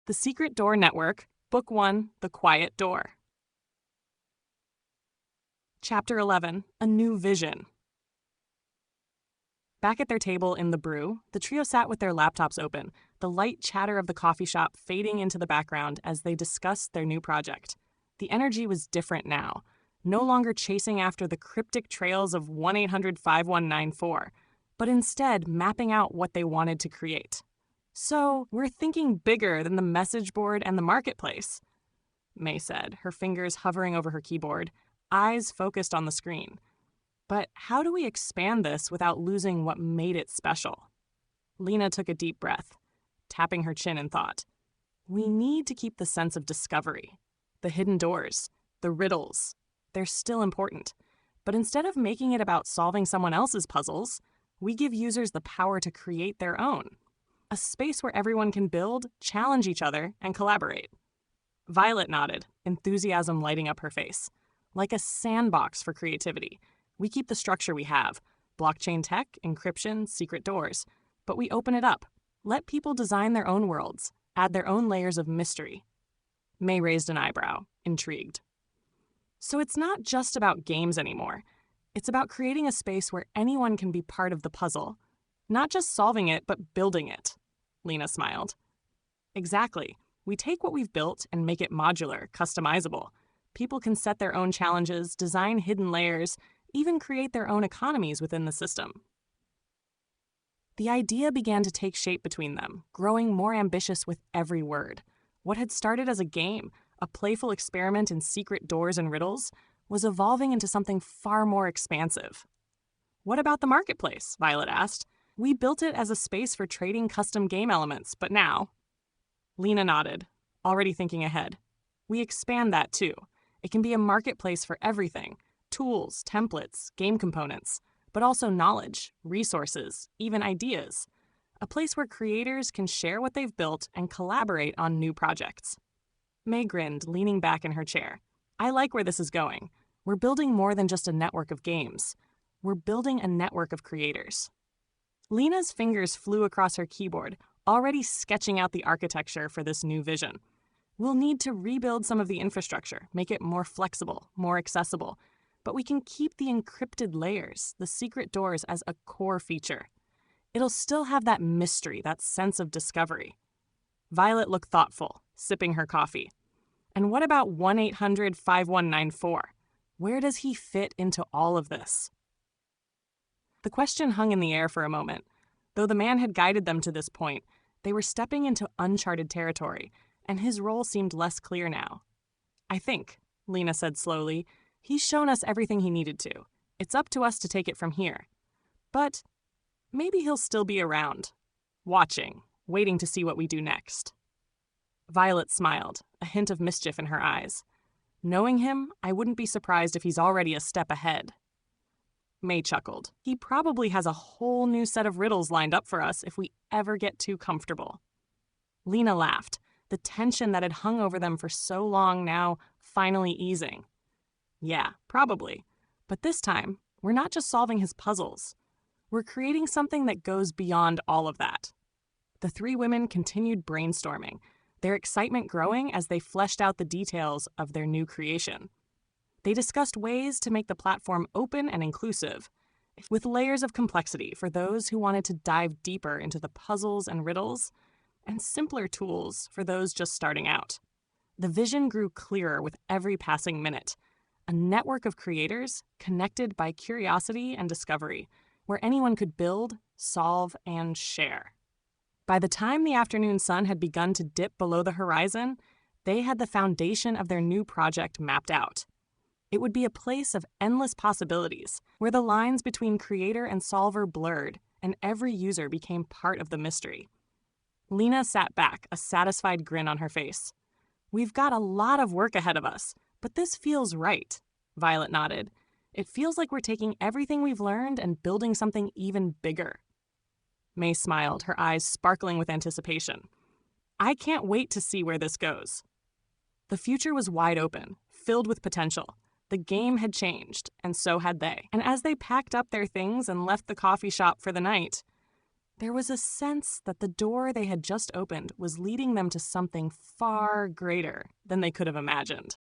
The Secret Door Network, Book 1, The Quiet Door. Chapter 11, A New Vision. Back at their table in the brew, the trio sat with their laptops open, the light chatter of the coffee shop fading into the background as they discussed their new project. The energy was different now, no longer chasing after the cryptic trails of 1-800-5194, but instead mapping out what they wanted to create. So, we're thinking bigger than the message board and the marketplace, May said, her fingers hovering over her keyboard, eyes focused on the screen. But how do we expand this without losing what made it special? Lina took a deep breath, tapping her chin in thought. We need to keep the sense of discovery. The hidden doors, the riddles, they're still important. But instead of making it about solving someone else's puzzles, we give users the power to create their own. A space where everyone can build, challenge each other, and collaborate. Violet nodded, enthusiasm lighting up her face. Like a sandbox for creativity. We keep the structure we have, blockchain tech, encryption, secret doors, but we open it up. Let people design their own worlds, add their own layers of mystery. May raised an eyebrow, intrigued. So it's not just about games anymore. It's about creating a space where anyone can be part of the puzzle. Not just solving it, but building it. Lina smiled. Exactly. We take what we've built and make it modular, customizable. People can set their own challenges, design hidden layers, even create their own economies within the system. The idea began to take shape between them, growing more ambitious with every word. What had started as a game, a playful experiment in secret doors and riddles, was evolving into something far more expansive. What about the marketplace? Violet asked. We built it as a space for trading custom game elements, but now... Lina nodded, already thinking ahead. We expand that too. It can be a marketplace for everything. Tools, templates, game components, but also knowledge, resources, even ideas. A place where creators can share what they've built and collaborate on new projects. May grinned, leaning back in her chair. I like where this is going. We're building more than just a network of games. We're building a network of creators. Lina's fingers flew across her keyboard, already sketching out the architecture for this new vision. We'll need to rebuild some of the infrastructure, make it more flexible, more accessible, but we can keep the encrypted layers, the secret doors, as a core feature. It'll still have that mystery, that sense of discovery. Violet looked thoughtful, sipping her coffee. And what about 1-800-5194? Where does he fit into all of this? The question hung in the air for a moment. Though the man had guided them to this point, they were stepping into uncharted territory, and his role seemed less clear now. I think, Lina said slowly, he's shown us everything he needed to. It's up to us to take it from here. But maybe he'll still be around, watching, waiting to see what we do next. Violet smiled, a hint of mischief in her eyes. Knowing him, I wouldn't be surprised if he's already a step ahead. May chuckled. He probably has a whole new set of riddles lined up for us if we ever get too comfortable. Lina laughed, the tension that had hung over them for so long now finally easing. Yeah, probably. But this time, we're not just solving his puzzles. We're creating something that goes beyond all of that. The three women continued brainstorming, their excitement growing as they fleshed out the details of their new creation. They discussed ways to make the platform open and inclusive, with layers of complexity for those who wanted to dive deeper into the puzzles and riddles, and simpler tools for those just starting out. The vision grew clearer with every passing minute, a network of creators connected by curiosity and discovery, where anyone could build, solve, and share. By the time the afternoon sun had begun to dip below the horizon, they had the foundation of their new project mapped out. It would be a place of endless possibilities, where the lines between creator and solver blurred, and every user became part of the mystery. Lina sat back, a satisfied grin on her face. We've got a lot of work ahead of us, but this feels right, Violet nodded. It feels like we're taking everything we've learned and building something even bigger. May smiled, her eyes sparkling with anticipation. I can't wait to see where this goes. The future was wide open, filled with potential. The game had changed, and so had they. And as they packed up their things and left the coffee shop for the night, There was a sense that the door they had just opened was leading them to something far greater than they could have imagined.